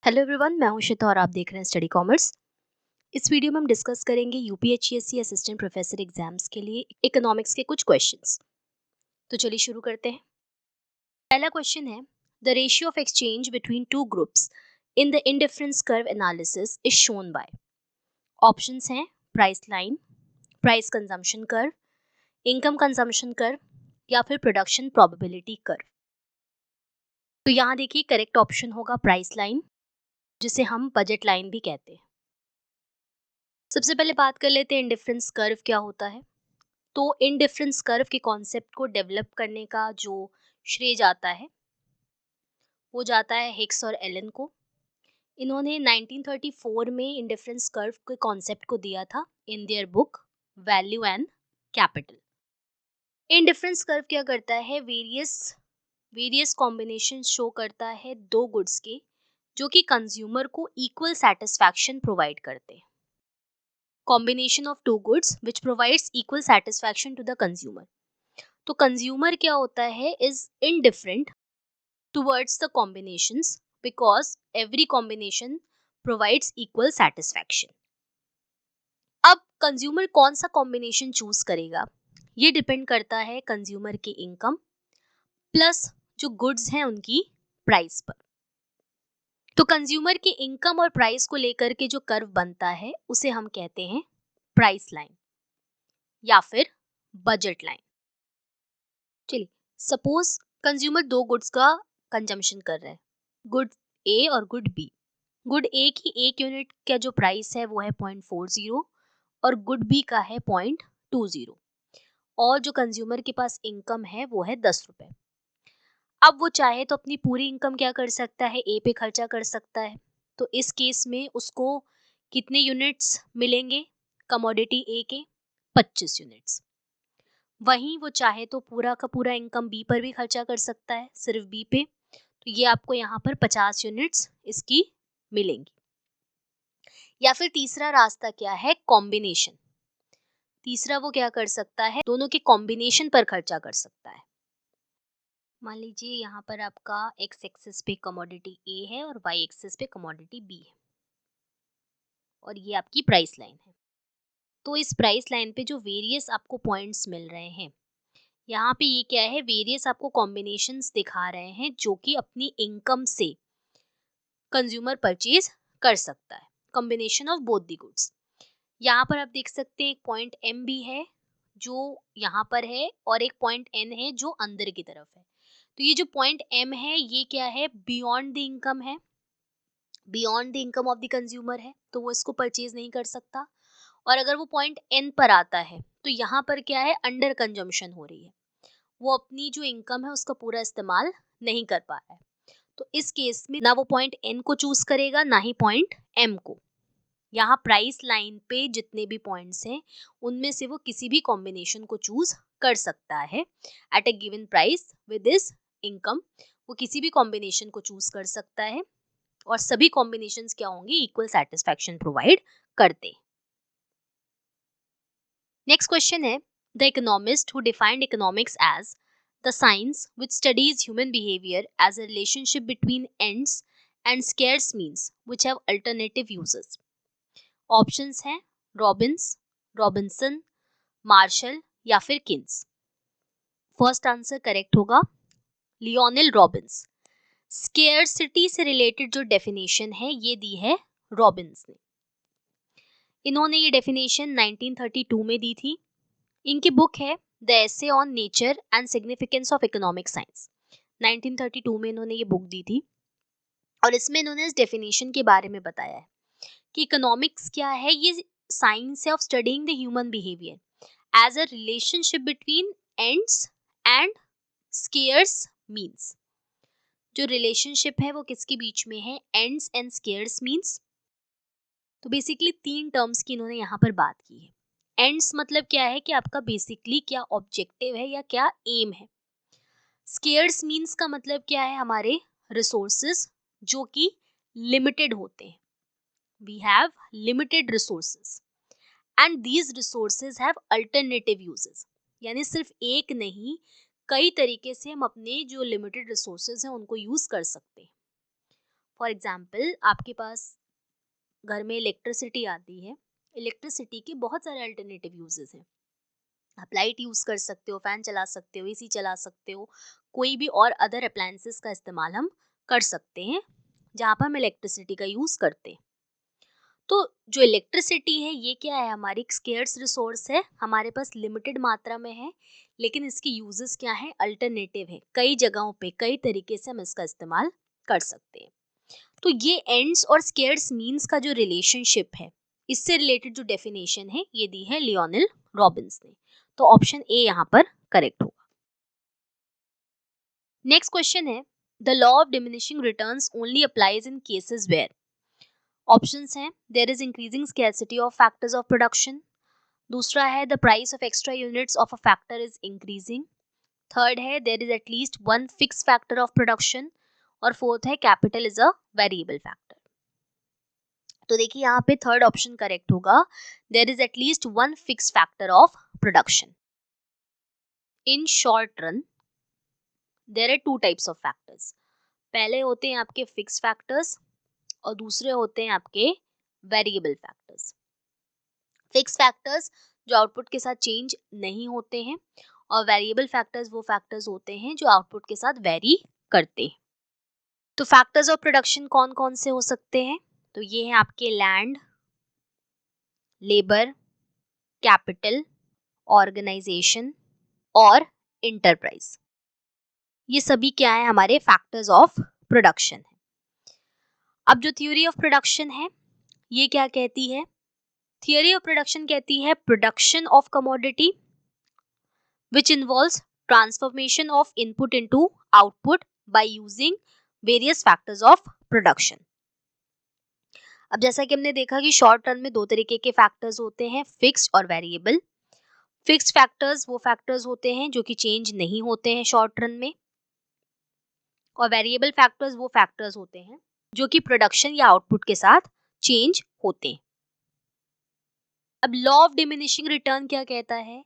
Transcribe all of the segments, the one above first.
Hello everyone, मैं हूं श्वेता और आप देख रहे हैं स्टडी कॉमर्स। इस वीडियो में हम डिस्कस करेंगे यूपीएचसीएससी असिस्टेंट प्रोफेसर एग्जाम्स के लिए इकोनॉमिक्स के कुछ क्वेश्चंस। तो चलिए शुरू करते हैं। पहला क्वेश्चन है, the ratio of exchange between two groups in the indifference curve analysis is shown by. Options हैं price line, price consumption curve, income consumption curve या फिर प्रोडक्शन प्रोबेबिलिटी कर्व। तो यहाँ देखिए करेक्ट ऑप्शन होगा प्राइस लाइन, जिसे हम budget line भी कहते हैं। सबसे पहले बात कर लेते हैं इंडिफरेंस कर्व क्या होता है। तो इंडिफरेंस कर्व के कॉन्सेप्ट को डेवलप करने का जो श्रेय जाता है वो जाता है हिक्स और एलन को। इन्होंने 1934 में इंडिफरेंस कर्व के कॉन्सेप्ट को दिया था in their book value and capital. Indifference curve क्या करता है, वेरियस कॉम्बिनेशन शो करता है दो गुड्स के जो कि कंज्यूमर को इक्वल सेटिस्फैक्शन प्रोवाइड करते हैं। Combination of two goods which provides equal satisfaction to the consumer. तो कंज्यूमर क्या होता है, is indifferent towards the combinations because every combination provides equal satisfaction. अब कंज्यूमर कौन सा कॉम्बिनेशन चूज करेगा ये डिपेंड करता है कंज्यूमर की इनकम प्लस जो गुड्स हैं उनकी प्राइस पर। तो कंज्यूमर की इनकम और प्राइस को लेकर के जो कर्व बनता है उसे हम कहते हैं प्राइस लाइन या फिर बजट लाइन। चलिए, सपोज कंज्यूमर दो गुड्स का कंजम्पशन कर रहा है, गुड ए और गुड बी। गुड ए की एक यूनिट का जो प्राइस है वो है 0.40 और गुड बी का है 0.20 और जो कंज्यूमर के पास इनकम है वो है 10 रुपए। अब वो चाहे तो अपनी पूरी इनकम क्या कर सकता है, ए पे खर्चा कर सकता है। तो इस केस में उसको कितने यूनिट्स मिलेंगे कमोडिटी ए के, 25 यूनिट्स। वहीं वो चाहे तो पूरा का पूरा इनकम बी पर भी खर्चा कर सकता है, सिर्फ बी पे। तो ये आपको यहाँ पर 50 यूनिट्स इसकी मिलेंगी। या फिर तीसरा रास्ता क्या है, कॉम्बिनेशन। तीसरा वो क्या कर सकता है, दोनों के कॉम्बिनेशन पर खर्चा कर सकता है। मान लीजिए यहाँ पर आपका एक्स एक्सिस पे कमोडिटी ए है और वाई एक्सिस पे कमोडिटी बी है और ये आपकी प्राइस लाइन है। तो इस प्राइस लाइन पे जो वेरियस आपको पॉइंट्स मिल रहे हैं, यहाँ पे ये क्या है, वेरियस आपको कॉम्बिनेशंस दिखा रहे हैं जो कि अपनी इनकम से कंज्यूमर परचेज कर सकता है, combination of both the goods. यहाँ पर आप देख सकते हैं एक पॉइंट एम भी है जो यहाँ पर है और एक पॉइंट एन है जो अंदर की तरफ है। तो ये जो पॉइंट एम है ये क्या है, बियॉन्ड द इनकम है, beyond the income of the consumer है, तो वो इसको परचेज नहीं कर सकता। और अगर वो पॉइंट एन पर आता है तो यहाँ पर क्या है, अंडर कंजम्पशन हो रही है, वो अपनी जो इनकम है उसका पूरा इस्तेमाल नहीं कर पा रहा है। तो इस केस में ना वो पॉइंट एन को चूज करेगा ना ही पॉइंट एम को। यहाँ प्राइस लाइन पे जितने भी पॉइंट्स हैं उनमें से वो किसी भी कॉम्बिनेशन को चूज कर सकता है at a given price with this income. वो किसी भी कॉम्बिनेशन को चूज कर सकता है और सभी कॉम्बिनेशंस क्या होंगे, इक्वल सेटिस्फैक्शन प्रोवाइड करते। नेक्स्ट क्वेश्चन है, the economist who defined economics as the science which studies human behavior as a relationship between ends and scarce means which have alternative uses. Options हैं Robins, Robinson, martial या फिर Keynes. First answer correct होगा Lionel Robins. Scarcity से related जो definition है ये दी है Robins ने। इन्होंने ये डेफिनेशन 1932 में दी थी। इनकी बुक है the essay on nature and significance of economic science. 1932 में इन्होंने ये बुक दी थी और इसमें इन्होंने इस डेफिनेशन के बारे में बताया है कि इकोनॉमिक्स क्या है, ये साइंस है of studying the human behaviour as a relationship between ends and scarce means. जो रिलेशनशिप है वो किसके बीच में है, एंड्स एंड स्केयर्स मीन्स। तो बेसिकली तीन टर्म्स की इन्होंने यहाँ पर बात की है। एंड्स मतलब क्या है कि आपका बेसिकली क्या ऑब्जेक्टिव है या क्या एम है। स्केयर्स मीन्स का मतलब क्या है, हमारे रिसोर्सेज जो कि लिमिटेड होते हैं। We have limited resources and these resources have alternative uses. यानी सिर्फ एक नहीं, कई तरीके से हम अपने जो लिमिटेड रिसोर्सेज हैं उनको यूज कर सकते हैं। फॉर एग्जाम्पल आपके पास घर में इलेक्ट्रिसिटी आती है, इलेक्ट्रिसिटी के बहुत सारे अल्टरनेटिव यूजेस हैं। आप लाइट यूज़ कर सकते हो, फ़ैन चला सकते हो, एसी चला सकते हो, कोई भी और अदर अप्लायंसेस का इस्तेमाल हम कर सकते हैं जहाँ पर हम इलेक्ट्रिसिटी का यूज़ करते हैं। तो जो इलेक्ट्रिसिटी है ये क्या है, हमारी एक स्केर्स रिसोर्स है, हमारे पास लिमिटेड मात्रा में है, लेकिन इसकी यूजेस क्या है, अल्टरनेटिव है। कई जगहों पे कई तरीके से हम इसका इस्तेमाल कर सकते हैं। तो ये एंड्स और स्केर्स मीन्स का जो रिलेशनशिप है, इससे रिलेटेड जो डेफिनेशन है ये दी है लियोनेल रॉबिन्स ने। तो ऑप्शन ए यहाँ पर करेक्ट होगा। नेक्स्ट क्वेश्चन है, the law of diminishing returns only applies in cases where. Options हैं, there is increasing scarcity of factors of production, दूसरा है the price of extra units of a factor is increasing, third है there is at least one fix factor of production, और fourth है capital is a variable factor. तो देखिए यहाँ पे third option correct होगा, there is at least one fix factor of production. In short run there are two types of factors. पहले होते हैं आपके फिक्स फैक्टर्स और दूसरे होते हैं आपके वेरिएबल फैक्टर्स। फिक्स फैक्टर्स जो आउटपुट के साथ चेंज नहीं होते हैं, और वेरिएबल फैक्टर्स वो फैक्टर्स होते हैं जो आउटपुट के साथ वेरी करते हैं। तो फैक्टर्स ऑफ प्रोडक्शन कौन कौन से हो सकते हैं, तो ये है आपके लैंड, लेबर, कैपिटल, ऑर्गेनाइजेशन और इंटरप्राइज। ये सभी क्या है, हमारे फैक्टर्स ऑफ प्रोडक्शन है। अब जो थ्योरी ऑफ प्रोडक्शन है ये क्या कहती है, थियरी ऑफ प्रोडक्शन कहती है production of commodity which involves transformation of input into output by using various factors of production। अब जैसा कि हमने देखा कि शॉर्ट रन में दो तरीके के फैक्टर्स होते हैं, फिक्स्ड और वेरिएबल। फिक्स्ड फैक्टर्स वो फैक्टर्स होते हैं जो कि चेंज नहीं होते हैं शॉर्ट रन में, और वेरिएबल फैक्टर्स वो फैक्टर्स होते हैं जो कि प्रोडक्शन या आउटपुट के साथ चेंज होते हैं। अब लॉ ऑफ डिमिनिशिंग रिटर्न क्या कहता है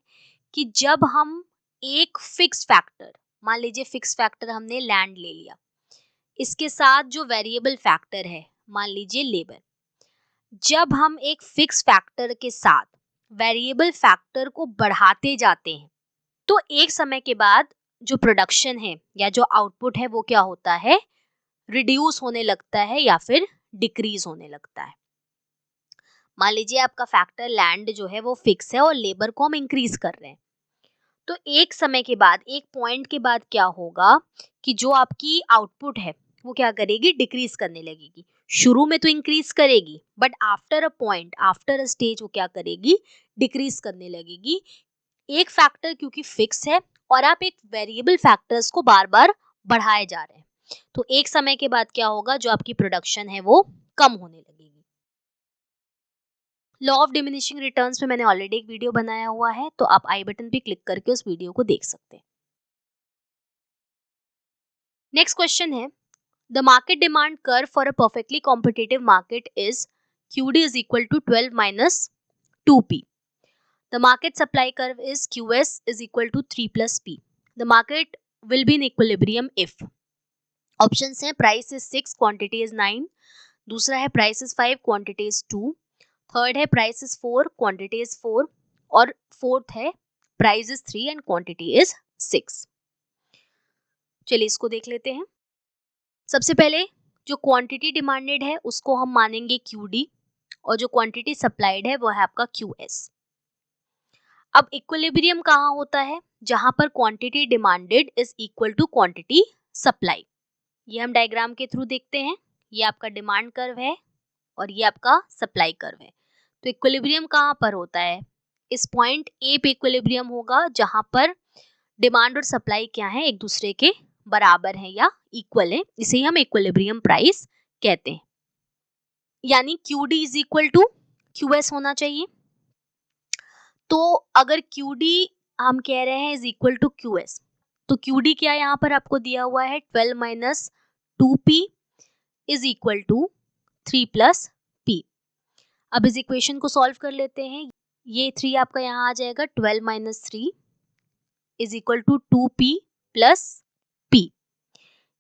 कि जब हम एक फिक्स फैक्टर, मान लीजिए फिक्स फैक्टर हमने लैंड ले लिया, इसके साथ जो वेरिएबल फैक्टर है मान लीजिए लेबर, जब हम एक फिक्स फैक्टर के साथ वेरिएबल फैक्टर को बढ़ाते जाते हैं तो एक समय के बाद जो प्रोडक्शन है या जो आउटपुट है वो क्या होता है, रिड्यूस होने लगता है या फिर डिक्रीज होने लगता है। मान लीजिए आपका फैक्टर लैंड जो है वो फिक्स है और लेबर को हम इंक्रीज कर रहे हैं, तो एक समय के बाद, एक पॉइंट के बाद क्या होगा कि जो आपकी आउटपुट है वो क्या करेगी, डिक्रीज करने लगेगी। शुरू में तो इंक्रीज करेगी but after a point, after a stage वो क्या करेगी, डिक्रीज करने लगेगी। एक फैक्टर क्योंकि फिक्स है और आप एक वेरिएबल फैक्टर्स को बार बार बढ़ाए जा रहे हैं, तो एक समय के बाद क्या होगा, जो आपकी प्रोडक्शन है वो कम होने लगेगी। लॉ ऑफ डिमिनिशिंग रिटर्न्स में मैंने ऑलरेडी एक वीडियो बनाया हुआ है, तो आप आई बटन पे क्लिक करके उस वीडियो को देख सकते हैं। नेक्स्ट क्वेश्चन है, the market demand curve for a perfectly competitive market is QD is equal to 12 minus 2P. The market supply curve is QS is equal to 3 plus P. The market will be in equilibrium if options है, price is 6, quantity is 9, दूसरा है price is 5, quantity is 2, third है price is 4, quantity is 4, और fourth है price is 3 and quantity is 6। चलिए इसको देख लेते हैं। सबसे पहले जो क्वांटिटी डिमांडेड है उसको हम मानेंगे QD, और जो क्वांटिटी सप्लाइड है वो है आपका QS। अब इक्विलिब्रियम कहाँ होता है, जहां पर quantity demanded is equal to quantity supply. ये हम डायग्राम के थ्रू देखते हैं, ये आपका डिमांड कर्व है और ये आपका सप्लाई कर्व है। तो इक्विलिब्रियम कहाँ पर होता है, इस पॉइंट ए पे इक्विलिब्रियम होगा जहां पर डिमांड और सप्लाई क्या है, एक दूसरे के बराबर है या इक्वल है, इसे हम इक्विलिब्रियम प्राइस कहते हैं। यानी QD is equal to QS होना चाहिए। तो अगर QD हम कह रहे हैं इज इक्वल टू QS, तो QD क्या यहाँ पर आपको दिया हुआ है, 12 minus 2P is equal to 3 plus P। अब इस इक्वेशन को सॉल्व कर लेते हैं, ये 3 आपका यहाँ आ जाएगा, 12 minus 3 is equal to 2P plus P।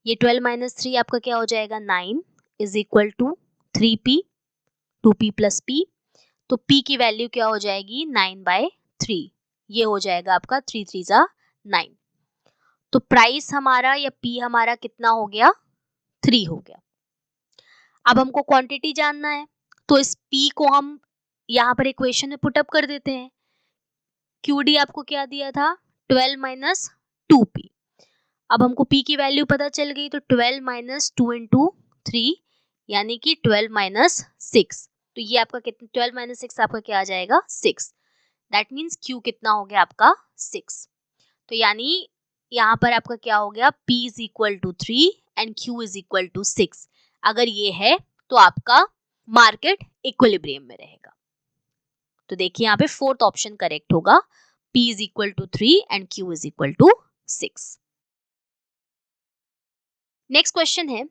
ये 12 माइनस 3 आपका क्या हो जाएगा, 9 is equal to 3p, 2p plus p, तो p की वैल्यू क्या हो जाएगी 9/3, ये हो जाएगा आपका 3 3 जा 9। तो प्राइस हमारा या p हमारा कितना हो गया 3 हो गया। अब हमको क्वांटिटी जानना है, तो इस p को हम यहाँ पर इक्वेशन में पुट अप कर देते हैं। QD आपको क्या दिया था 12 माइनस 2p। अब हमको p की वैल्यू पता चल गई, तो 12 माइनस 2 इंटू 3 यानी कि 12 माइनस 6, तो ये आपका कितना 12 माइनस 6 आपका क्या आ जाएगा 6। दैट मीन्स Q कितना हो गया आपका 6। तो यानी यहाँ पर आपका क्या हो गया P is equal to 3 and Q is equal to 6। अगर ये है तो आपका मार्केट इक्विलिब्रियम में रहेगा। तो देखिए यहाँ पे फोर्थ ऑप्शन करेक्ट होगा, P is equal to 3 and Q is equal to 6। Next question है,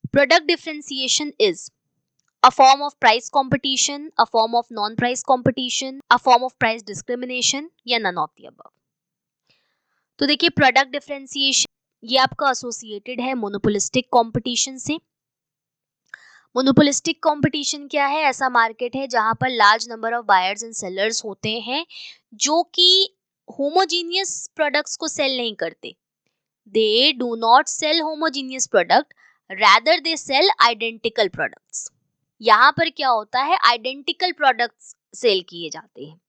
product differentiation is a form of price competition, a form of non-price competition, a form of price discrimination या none of the above। तो देखिए product differentiation ये आपका associated है monopolistic competition से। Monopolistic competition क्या है, ऐसा मार्केट है जहां पर large number of buyers and sellers होते हैं जो कि होमोजीनियस प्रोडक्ट्स को सेल नहीं करते। They do not sell homogeneous product, rather they sell identical products. यहाँ पर क्या होता है आइडेंटिकल प्रोडक्ट्स सेल किए जाते हैं,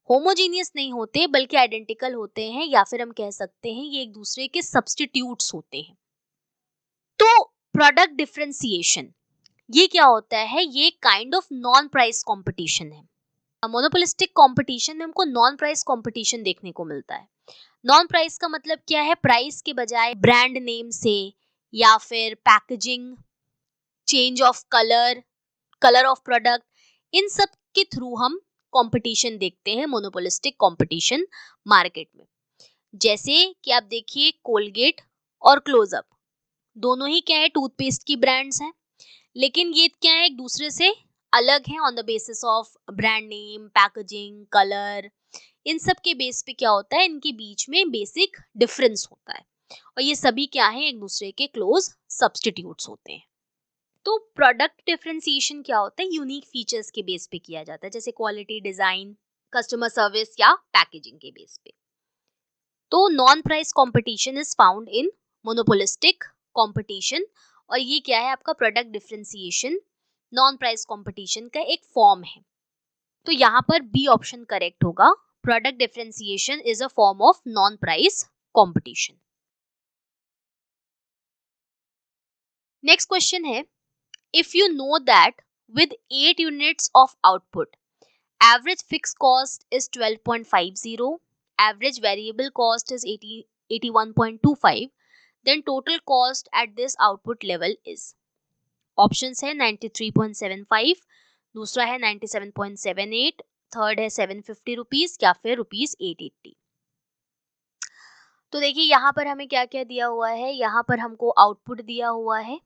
होमोजीनियस नहीं होते बल्कि आइडेंटिकल होते हैं, या फिर हम कह सकते हैं ये एक दूसरे के सब्स्टिट्यूट्स होते हैं। तो प्रोडक्ट डिफरेंशिएशन ये क्या होता है, ये kind of non price competition है। मोनोपोलिस्टिक कंपटीशन में हमको नॉन प्राइस कंपटीशन देखने को मिलता है। नॉन प्राइस का मतलब क्या है, प्राइस के बजाय ब्रांड नेम से या फिर packaging, change of colour of product, इन सब के थ्रू हम कंपटीशन देखते हैं मोनोपोलिस्टिक कंपटीशन मार्केट में। जैसे कि आप देखिए कोलगेट और क्लोजअप दोनों ही क्या है टूथपेस्ट की ब्रांड्स हैं, लेकिन ये क्या है एक दूसरे से अलग है on the basis of brand name, packaging, colour, इन सब के बेस पे क्या होता है इनके बीच में बेसिक डिफरेंस होता है, और ये सभी क्या है एक दूसरे के क्लोज सब्स्टिट्यूट्स होते हैं। तो प्रोडक्ट डिफरेंशिएशन क्या होता है, यूनिक फीचर्स के बेस पे किया जाता है, जैसे क्वालिटी, डिजाइन, कस्टमर सर्विस या पैकेजिंग के बेस पे। तो non price competition is found in monopolistic competition, और ये क्या है आपका product differentiation non price competition का एक फॉर्म है। तो यहाँ पर बी ऑप्शन करेक्ट होगा, product differentiation is a form of non price competition. Next question है, if you know that with 8 units of output, average fixed cost is 12.50, average variable cost is 81.25, then total cost at this output level is, options है 93.75, दूसरा है 97.78, third है 750 rupees या फिर rupees 880। तो देखिए यहाँ पर हमें क्या क्या दिया हुआ है, यहाँ पर हमको आउटपुट दिया हुआ है,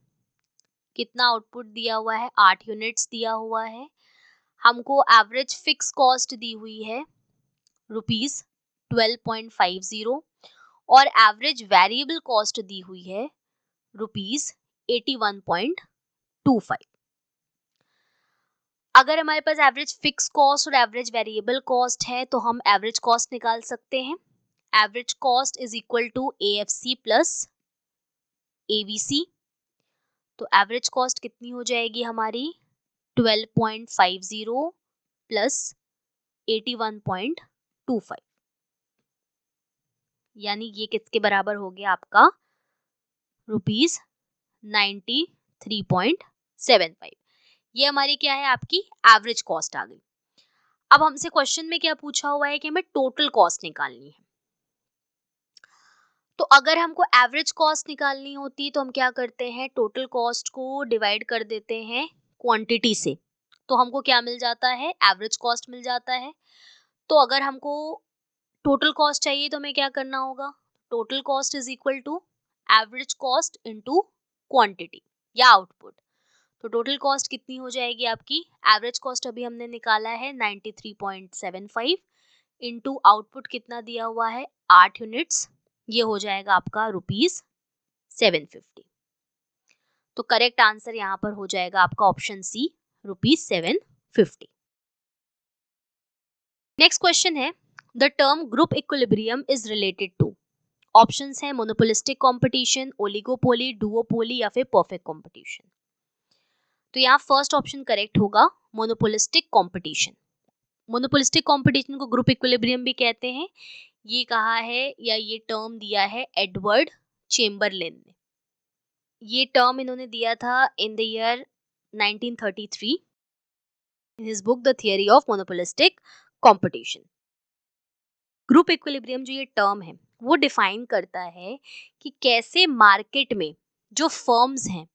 कितना आउटपुट दिया हुआ है 8 यूनिट्स दिया हुआ है, हमको एवरेज फिक्स कॉस्ट दी हुई है रुपीज 12.50 और एवरेज वेरिएबल कॉस्ट दी हुई है रुपीज 81.25। अगर हमारे पास एवरेज फिक्स कॉस्ट और एवरेज वेरिएबल कॉस्ट है तो हम एवरेज कॉस्ट निकाल सकते हैं। Average cost is equal to AFC plus ABC, तो एवरेज कॉस्ट कितनी हो जाएगी हमारी 12.50 प्लस 81.25, यानी ये किसके बराबर हो गया आपका रुपीज 93.75। ये हमारी क्या है आपकी एवरेज कॉस्ट आ गई। अब हमसे क्वेश्चन में क्या पूछा हुआ है कि हमें टोटल कॉस्ट निकालनी है। तो अगर हमको एवरेज कॉस्ट निकालनी होती तो हम क्या करते हैं, टोटल कॉस्ट को डिवाइड कर देते हैं क्वांटिटी से, तो हमको क्या मिल जाता है एवरेज कॉस्ट मिल जाता है। तो अगर हमको टोटल कॉस्ट चाहिए तो हमें क्या करना होगा, total cost is equal to average cost into quantity या आउटपुट। तो टोटल कॉस्ट कितनी हो जाएगी आपकी, एवरेज कॉस्ट अभी हमने निकाला है 93.75 इनटू आउटपुट कितना दिया हुआ है 8 यूनिट्स, ये हो जाएगा आपका रुपीज 750। तो करेक्ट आंसर यहाँ पर हो जाएगा आपका ऑप्शन सी, ₹750। नेक्स्ट क्वेश्चन है, the term group equilibrium is related to. Options है मोनोपोलिस्टिक कंपटीशन, ओलिगोपोली, डुओपोली या फिर परफेक्ट कंपटीशन। तो यहाँ फर्स्ट ऑप्शन करेक्ट होगा, मोनोपोलिस्टिक कंपटीशन। मोनोपोलिस्टिक कंपटीशन को ग्रुप इक्विलिब्रियम भी कहते हैं। ये कहा है या ये टर्म दिया है एडवर्ड चेम्बरलेन ने। ये टर्म इन्होंने दिया था in the year 1933 in his book the theory of monopolistic competition. Group equilibrium जो ये टर्म है वो डिफाइन करता है कि कैसे मार्केट में जो फर्म्स हैं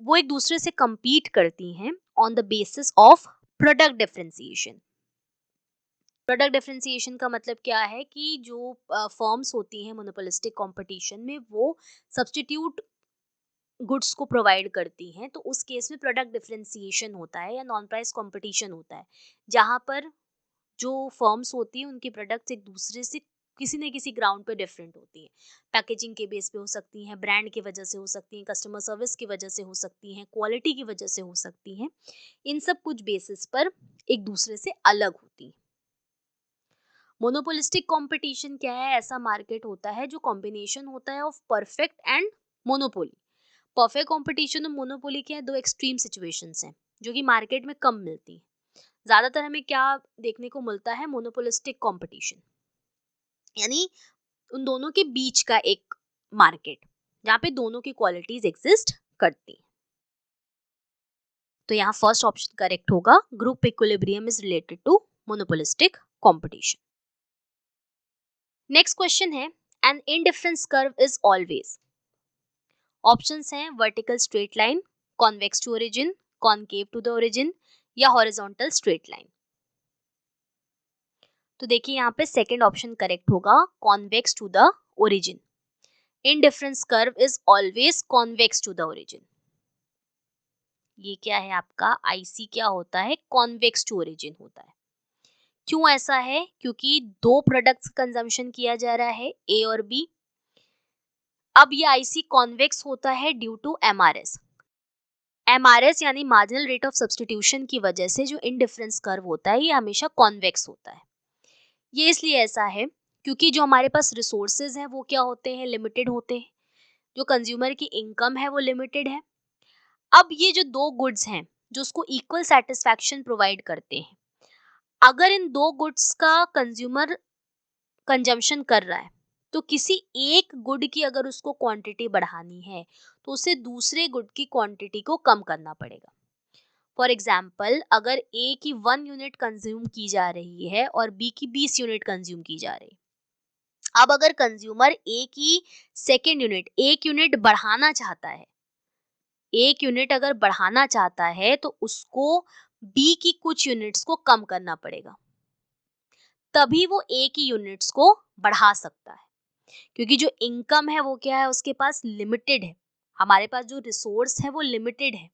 वो एक दूसरे से compete करती हैं on the basis of product differentiation. Product differentiation का मतलब क्या है कि जो फर्म्स होती हैं मोनोपोलिस्टिक कंपटीशन में वो सब्स्टिट्यूट गुड्स को प्रोवाइड करती हैं, तो उस केस में प्रोडक्ट डिफरेंशिएशन होता है या नॉन प्राइस कंपटीशन होता है, जहां पर जो फर्म्स होती हैं उनकी प्रोडक्ट्स एक दूसरे से किसी न किसी ग्राउंड पे डिफरेंट होती हैं। पैकेजिंग के बेस पे हो सकती हैं, ब्रांड की वजह से हो सकती हैं, कस्टमर सर्विस की वजह से हो सकती हैं, क्वालिटी की वजह से हो सकती हैं। इन सब कुछ बेसिस पर एक दूसरे से अलग होती हैं। मोनोपोलिस्टिक कंपटीशन क्या है? ऐसा मार्केट होता है जो कॉम्बिनेशन होता है of perfect and monopoly. Perfect competition और मोनोपोली क्या है? दो एक्सट्रीम सिचुएशंस हैं जो कि मार्केट में कम मिलती हैं। ज्यादातर हमें क्या देखने को मिलता है? मोनोपोलिस्टिक कंपटीशन, यानी उन दोनों के बीच का एक मार्केट जहाँ पे दोनों की क्वालिटीज एग्जिस्ट करती हैं। तो यहाँ फर्स्ट ऑप्शन करेक्ट होगा, group equilibrium is related to monopolistic competition. Next question है, an indifference curve is always. Options हैं vertical straight line, convex to origin, concave to the origin या हॉरिजॉन्टल स्ट्रेट लाइन। तो देखिए यहाँ पे second option correct होगा, convex to the origin. Indifference curve is always convex to the origin. ये क्या है आपका आईसी क्या होता है? कॉन्वेक्स टू ओरिजिन होता है। क्यों ऐसा है? क्योंकि दो प्रोडक्ट्स कंजम्पशन किया जा रहा है, ए और बी। अब ये आईसी कॉन्वेक्स होता है ड्यू टू एमआरएस। एमआरएस यानी मार्जिनल रेट ऑफ सब्स्टिट्यूशन की वजह से जो इंडिफरेंस कर्व होता है ये हमेशा कॉन्वेक्स होता है। ये इसलिए ऐसा है क्योंकि जो हमारे पास रिसोर्सेज हैं वो क्या होते हैं? लिमिटेड होते हैं। जो कंज्यूमर की इनकम है वो लिमिटेड है। अब ये जो दो गुड्स हैं जो उसको इक्वल सेटिस्फैक्शन प्रोवाइड करते हैं, अगर इन दो गुड्स का कंज्यूमर कंजम्पशन कर रहा है तो किसी एक गुड की अगर उसको क्वांटिटी बढ़ानी है तो उसे दूसरे गुड की क्वांटिटी को कम करना पड़ेगा। फॉर एग्जाम्पल, अगर ए की 1 यूनिट कंज्यूम की जा रही है और बी की 20 यूनिट कंज्यूम की जा रही है। अब अगर कंज्यूमर ए की सेकेंड यूनिट 1 यूनिट बढ़ाना चाहता है, 1 यूनिट अगर बढ़ाना चाहता है तो उसको बी की कुछ यूनिट्स को कम करना पड़ेगा, तभी वो ए की यूनिट्स को बढ़ा सकता है। क्योंकि जो इनकम है वो क्या है? उसके पास लिमिटेड है। हमारे पास जो रिसोर्स है वो लिमिटेड है।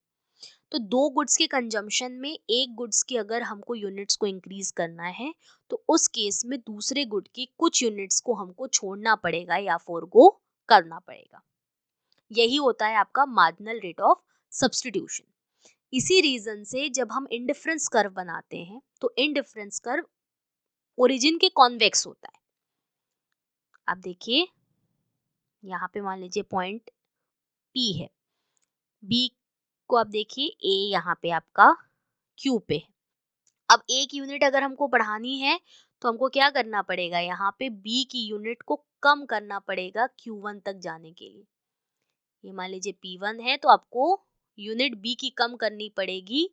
तो दो गुड्स के कंजम्पशन में एक गुड्स की अगर हमको यूनिट्स को इंक्रीज करना है तो उस केस में दूसरे गुड की कुछ यूनिट्स को हमको छोड़ना पड़ेगा या फोरगो करना पड़ेगा। यही होता है आपका मार्जिनल रेट ऑफ सब्स्टिट्यूशन। इसी रीजन से जब हम इंडिफरेंस कर्व बनाते हैं तो इंडिफरेंस कर्व ओरिजिन के कॉन्वेक्स होता है। आप देखिए यहाँ पे मान लीजिए पॉइंट पी है, बी को आप देखिए ए यहाँ पे आपका क्यू पे है। अब एक यूनिट अगर हमको बढ़ानी है तो हमको क्या करना पड़ेगा? यहाँ पे बी की यूनिट को कम करना पड़ेगा Q1 तक जाने के लिए। ये मान लीजिए P1 है तो आपको यूनिट बी की कम करनी पड़ेगी,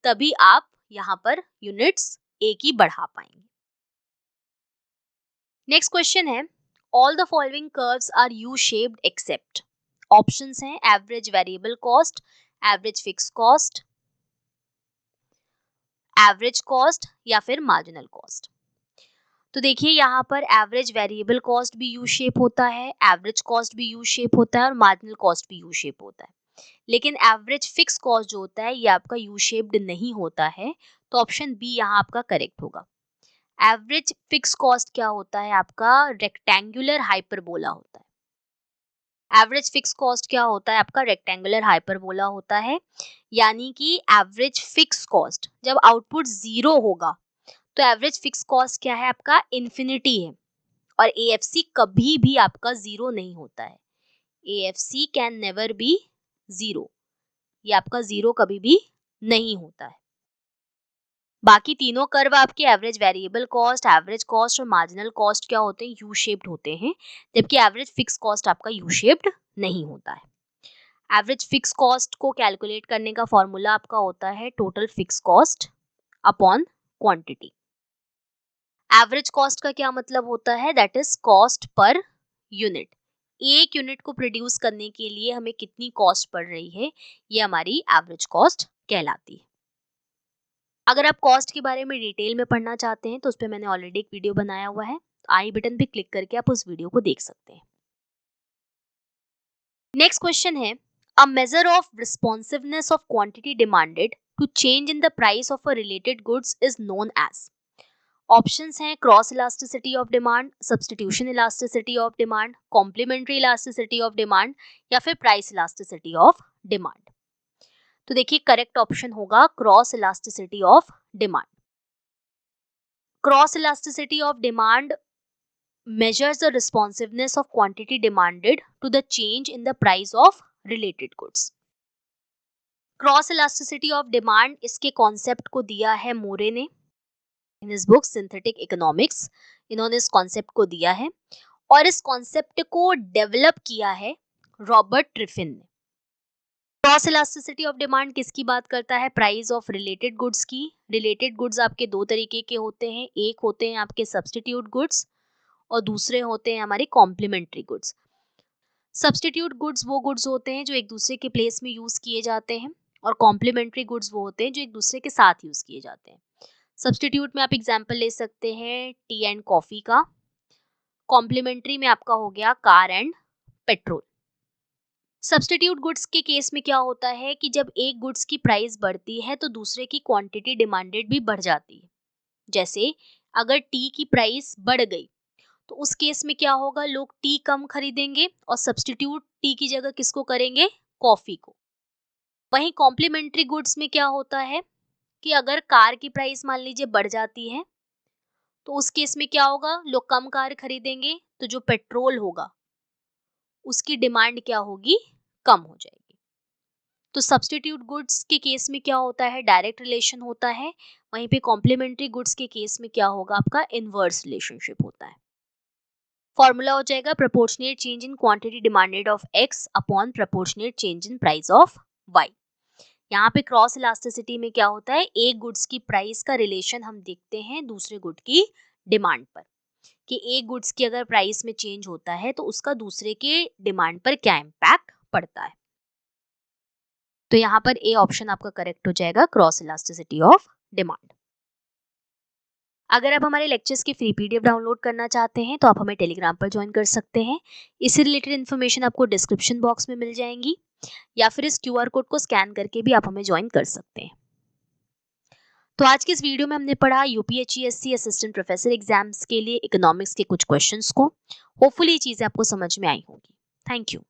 तभी आप यहाँ पर यूनिट्स ए की बढ़ा पाएंगे। नेक्स्ट क्वेश्चन है, all the following curves are U shaped except. Options हैं average variable cost, average fix cost, average cost या फिर मार्जिनल कॉस्ट। तो देखिए यहाँ पर एवरेज वेरिएबल कॉस्ट भी यू शेप होता है, एवरेज कॉस्ट भी यू शेप होता है और मार्जिनल कॉस्ट भी यू शेप होता है। लेकिन एवरेज फिक्स कॉस्ट जो होता है ये आपका यू शेप्ड नहीं होता है, तो ऑप्शन बी यहाँ आपका करेक्ट होगा। एवरेज फिक्स कॉस्ट क्या होता है? आपका रेक्टेंगुलर हाइपरबोला होता है। एवरेज फिक्स कॉस्ट क्या होता है आपका? रेक्टेंगुलर हाइपरबोला होता है, यानी कि एवरेज फिक्स कॉस्ट जब आउटपुट 0 होगा तो एवरेज फिक्स कॉस्ट क्या है आपका? इन्फिनिटी है। और AFC कभी भी आपका 0 नहीं होता है। AFC कैन नेवर बी 0, ये आपका 0 कभी भी नहीं होता है। बाकी तीनों कर्व आपके average variable cost, average cost और मार्जिनल कॉस्ट क्या होते हैं? यू शेप्ड होते हैं, जबकि एवरेज फिक्स कॉस्ट आपका यू शेप्ड नहीं होता है। एवरेज फिक्स कॉस्ट को कैलकुलेट करने का फॉर्मूला आपका होता है total fix cost upon quantity. Average cost का क्या मतलब होता है? That is cost per unit. एक यूनिट को प्रोड्यूस करने के लिए हमें कितनी कॉस्ट पड़ रही है, ये हमारी एवरेज कॉस्ट कहलाती है। अगर आप कॉस्ट के बारे में डिटेल में पढ़ना चाहते हैं तो उस पर मैंने ऑलरेडी एक वीडियो बनाया हुआ है, आई बटन पे क्लिक करके आप उस वीडियो को देख सकते हैं। नेक्स्ट क्वेश्चन है, a measure of responsiveness of quantity demanded to change in the price of a related goods is known as. Options हैं cross elasticity of demand, substitution elasticity of demand, complementary elasticity of demand या फिर price elasticity of demand. तो देखिए correct option होगा cross elasticity of demand. Cross elasticity of demand measures the responsiveness of quantity demanded to the change in the price of related goods. Cross elasticity of demand इसके concept को दिया है मोरे ने in his book synthetic economics. इन्होंने इस concept को दिया है और इस कॉन्सेप्ट को डेवलप किया है रॉबर्ट ट्रिफिन ने। क्रॉस इलास्टिसिटी ऑफ डिमांड किसकी बात करता है? प्राइस ऑफ रिलेटेड गुड्स की। रिलेटेड गुड्स आपके दो तरीके के होते हैं, एक होते हैं आपके सब्स्टिट्यूट गुड्स और दूसरे होते हैं हमारे कॉम्प्लीमेंट्री गुड्स। सब्स्टिट्यूट गुड्स वो गुड्स होते हैं जो एक दूसरे के प्लेस में यूज किए जाते हैं और कॉम्प्लीमेंट्री गुड्स वो होते हैं जो एक दूसरे के साथ यूज किए जाते हैं। सब्स्टिट्यूट में आप एग्जांपल ले सकते हैं टी एंड कॉफी का, कॉम्प्लीमेंट्री में आपका हो गया car and petrol. Substitute goods के केस में क्या होता है कि जब एक गुड्स की प्राइस बढ़ती है तो दूसरे की क्वांटिटी डिमांडेड भी बढ़ जाती है। जैसे अगर टी की प्राइस बढ़ गई तो उस केस में क्या होगा? लोग टी कम खरीदेंगे और सब्स्टिट्यूट टी की जगह किसको करेंगे? कॉफी को। वहीं कॉम्प्लीमेंट्री गुड्स में क्या होता है कि अगर कार की प्राइस मान लीजिए बढ़ जाती है तो उस केस में क्या होगा? लोग कम कार खरीदेंगे तो जो पेट्रोल होगा उसकी डिमांड क्या होगी? कम हो जाएगी। तो सब्स्टिट्यूट गुड्स के केस में क्या होता है? डायरेक्ट रिलेशन होता है। वहीं पे कॉम्प्लीमेंट्री गुड्स के केस में क्या होगा? आपका इनवर्स रिलेशनशिप होता है। फॉर्मूला हो जाएगा proportionate change in quantity demanded of x upon proportionate change in price of y। यहाँ पे क्रॉस इलास्टिसिटी में क्या होता है? एक गुड्स की प्राइस का रिलेशन हम देखते हैं दूसरे गुड की डिमांड पर, कि एक गुड्स की अगर प्राइस में चेंज होता है तो उसका दूसरे के डिमांड पर क्या इम्पैक्ट पड़ता है। तो यहाँ पर ए ऑप्शन आपका करेक्ट हो जाएगा, क्रॉस इलास्टिसिटी ऑफ डिमांड। अगर आप हमारे लेक्चर्स की फ्री पीडीएफ डाउनलोड करना चाहते हैं तो आप हमें टेलीग्राम पर ज्वाइन कर सकते हैं। इससे रिलेटेड इन्फॉर्मेशन आपको डिस्क्रिप्शन बॉक्स में मिल जाएंगी या फिर इस क्यूआर कोड को स्कैन करके भी आप हमें ज्वाइन कर सकते हैं। तो आज की इस वीडियो में हमने पढ़ा यूपीएचईएससी असिस्टेंट प्रोफेसर एग्जाम्स के लिए इकोनॉमिक्स के कुछ क्वेश्चंस को। होपफुली ये चीजें आपको समझ में आई होंगी। Thank you.